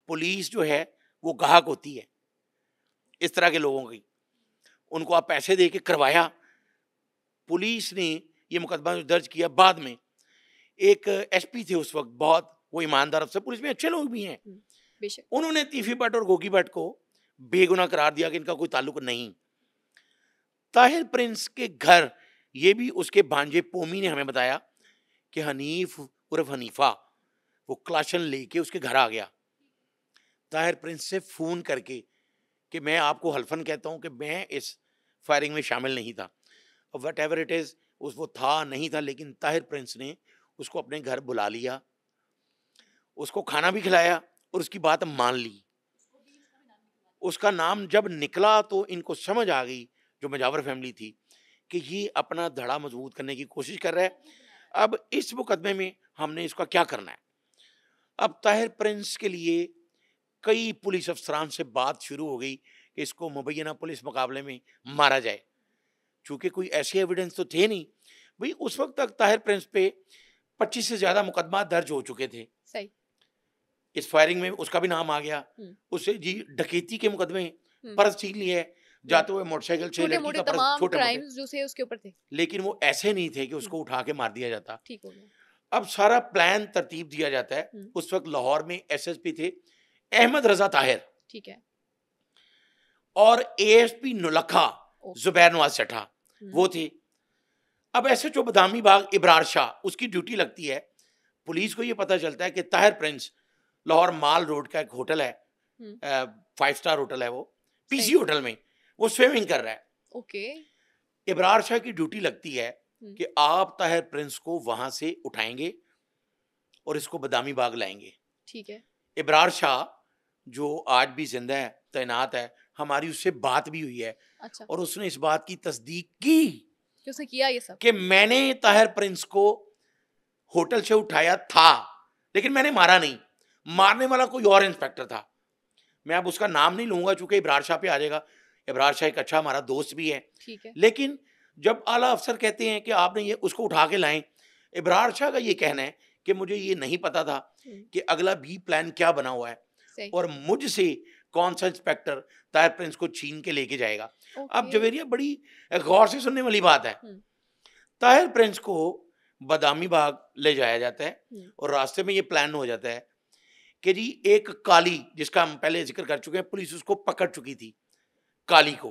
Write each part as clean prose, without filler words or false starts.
Police जो है वो गाहक होती है इस तरह के लोगों की, उनको आप पैसे दे के करवाया। पुलिस ने ये मुकदमा जो दर्ज किया, बाद में एक एसपी थे उस वक्त, बहुत वो ईमानदार अफसर, पुलिस में अच्छे लोग भी हैं, बेशक, उन्होंने तीफी भट्ट और गोगी भट्ट को बेगुनाह करार दिया कि इनका कोई ताल्लुक नहीं। ताहिर प्रिंस के घर, ये भी उसके भांजे पोमी ने हमें बताया कि हनीफ उर्फ हनीफा वो क्लाशन लेके उसके घर आ गया ताहिर प्रिंस से फोन करके कि मैं आपको हल्फन कहता हूं कि मैं इस फायरिंग में शामिल नहीं था, वट एवर इट इज, उस वो था नहीं था, लेकिन ताहिर प्रिंस ने उसको अपने घर बुला लिया, उसको खाना भी खिलाया और उसकी बात मान ली। उसका नाम जब निकला तो इनको समझ आ गई, जो मजावर फैमिली थी, कि ये अपना धड़ा मजबूत करने की कोशिश कर रहा है। अब इस मुकदमे में हमने इसका क्या करना है। अब ताहिर प्रिंस के लिए कई पुलिस अफसरान से बात शुरू हो गई कि इसको मुबैना पुलिस मुकाबले में मारा जाए, चूंकि कोई ऐसे एविडेंस तो थे नहीं भाई। उस वक्त तक ताहिर प्रिंस पे 25 से ज्यादा मुकदमा दर्ज हो चुके थे। सही। इस फायरिंग में उसका भी नाम आ गया, उसे जी डकैती के मुकदमे, पर्स छीन लिए, जाते हुए मोटरसाइकिल से लड़की का पर्स, छोटे क्राइम्स जो थे उसके ऊपर थे, लेकिन वो ऐसे नहीं थे कि उसको उठा के मार दिया जाता। ठीक हो गया। अब सारा प्लान तरतीब दिया जाता है। उस वक्त लाहौर में एसएसपी थे अहमद रजा ताहिर, ठीक है, और एएसपी नुलखा जुबैर नवाज चट्टा वो थे। अब एसएचओ बदामी बाग इब्रार शाह, उसकी ड्यूटी लगती है। पुलिस को ये पता चलता है कि ताहिर प्रिंस लाहौर माल रोड का एक होटल है, 5 स्टार होटल है वो, पीसी होटल में वो स्विमिंग कर रहा है। ओके। इब्रार शाह की ड्यूटी लगती है कि आप ताहिर प्रिंस को वहां से उठाएंगे और इसको बदामी बाग लाएंगे। ठीक है। इब्रार शाह जो आज भी जिंदा है, तैनात है, हमारी उससे बात भी हुई है। अच्छा। और उसने इस बात की तस्दीक की कि उसने किया ये सब, कि मैंने ताहिर प्रिंस को होटल से उठाया था, लेकिन मैंने मारा नहीं, मारने वाला कोई और इंस्पेक्टर था। मैं अब उसका नाम नहीं लूंगा चूंकि इब्रार शाह पे आ जाएगा। इब्रार शाह एक अच्छा हमारा दोस्त भी है, ठीक है। लेकिन जब आला अफसर कहते हैं कि आपने ये उसको उठा के लाएं, इब्रार शाह का ये कहना है कि मुझे ये नहीं पता था कि अगला बी प्लान क्या बना हुआ है और मुझसे कौन सा इंस्पेक्टर ताहिर प्रिंस को छीन के लेके जाएगा। अब जवेरिया बड़ी गौर से सुनने वाली बात है। ताहिर प्रिंस को बदामी बाग ले जाया जाता है और रास्ते में ये प्लान हो जाता है कि जी एक काली, जिसका हम पहले जिक्र कर चुके हैं, पुलिस उसको पकड़ चुकी थी काली को,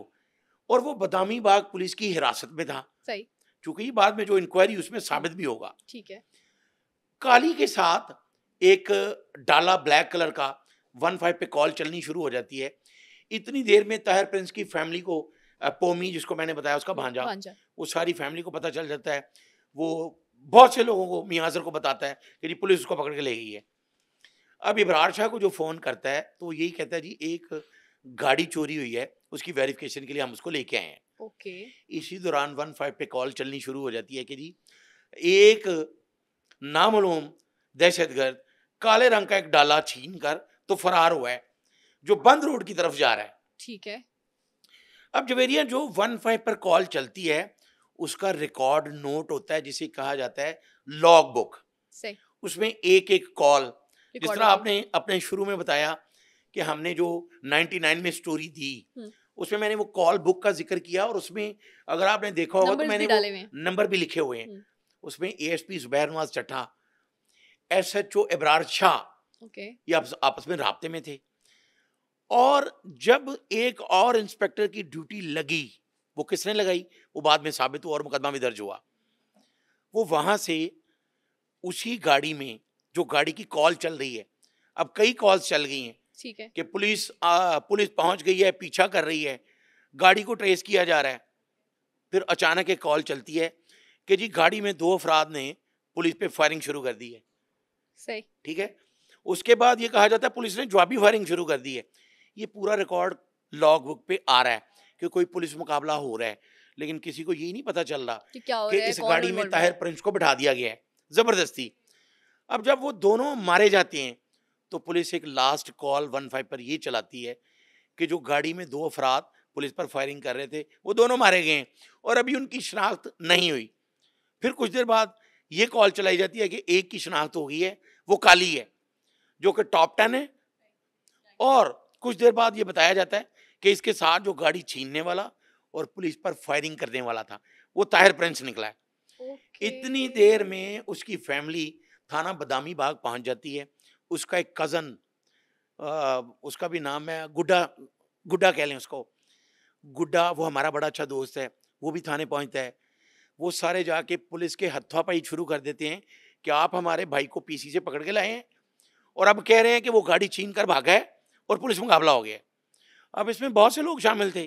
और वो बदामी बाग पुलिस की हिरासत में था। सही। चूंकि बाद में जो इंक्वायरी उसमें साबित भी होगा। ठीक है। काली के साथ एक डाला ब्लैक कलर का 15 पे कॉल चलनी शुरू हो जाती है। इतनी देर में ताहिर प्रिंस की फैमिली को, पोमी जिसको मैंने बताया उसका भांजा, वो सारी फैमिली को पता चल जाता है। वो बहुत से लोगों को, मियाजर को बताता है कि जी पुलिस उसको पकड़ के ले गई है। अब इब्रार शाह को जो फोन करता है तो यही कहता है जी एक गाड़ी चोरी हुई है, उसकी वेरिफिकेशन के लिए हम उसको लेके आए हैं। ओके। इसी दौरान 15 पे कॉल चलनी शुरू हो जाती है कि जी एक नामालूम दहशतगर्द काले रंग का एक डाला छीन कर तो फरार हुआ है, जो बंद रोड की तरफ जा रहा है। ठीक है। अब जवेरिया जो 15 पर कॉल चलती है उसका रिकॉर्ड नोट होता है, जिसे कहा जाता है लॉग बुक। सही। उसमें एक एक कॉल, जिस तरह आपने अपने शुरू में बताया कि हमने जो 99 में स्टोरी दी, उसमें मैंने वो कॉल बुक का जिक्र किया और उसमें अगर आपने देखा होगा तो मैंने वो नंबर भी लिखे हुए हैं। उसमें एएसपी जुबैर नवाज चट्टा, एसएचओ इब्रार शाह, ये आपस में राब्ते में थे। और जब एक और इंस्पेक्टर की ड्यूटी लगी, वो किसने लगाई वो बाद में साबित हुआ और मुकदमा भी दर्ज हुआ। वो वहां से उसी गाड़ी में, जो गाड़ी की कॉल चल रही है, अब कई कॉल्स चल गई हैं, ठीक है, कि पुलिस पहुंच गई है, पीछा कर रही है, गाड़ी को ट्रेस किया जा रहा है। फिर अचानक एक कॉल चलती है कि जी गाड़ी में 2 अफराद ने पुलिस पे फायरिंग शुरू कर दी है। सही। ठीक है। उसके बाद ये कहा जाता है पुलिस ने जवाबी फायरिंग शुरू कर दी है। ये पूरा रिकॉर्ड लॉग बुक पे आ रहा है कि कोई पुलिस मुकाबला हो रहा है, लेकिन किसी को ये नहीं पता चल रहा कि इस गाड़ी में ताहिर प्रिंस को बिठा दिया गया है जबरदस्ती। अब जब वो दोनों मारे जाते हैं तो पुलिस एक लास्ट कॉल 15 पर ये चलाती है कि जो गाड़ी में 2 अफराद पुलिस पर फायरिंग कर रहे थे वो दोनों मारे गए हैं और अभी उनकी शनाख्त नहीं हुई। फिर कुछ देर बाद ये कॉल चलाई जाती है कि एक की शनाख्त हो गई है, वो काली है, जो कि टॉप 10 है और कुछ देर बाद ये बताया जाता है कि इसके साथ जो गाड़ी छीनने वाला और पुलिस पर फायरिंग करने वाला था वो ताहिर प्रिंस निकला है। इतनी देर ओके। में उसकी फैमिली थाना बदामी बाग पहुंच जाती है। उसका एक कज़न, उसका भी नाम है गुड्डा, गुड्डा कह लें उसको, गुड्डा, वो हमारा बड़ा अच्छा दोस्त है, वो भी थाने पहुंचता है। वो सारे जाके पुलिस के हत्थापाई शुरू कर देते हैं कि आप हमारे भाई को पीसी से पकड़ के लाए हैं और अब कह रहे हैं कि वो गाड़ी छीन कर भागा है और पुलिस मुकाबला हो गया है। अब इसमें बहुत से लोग शामिल थे।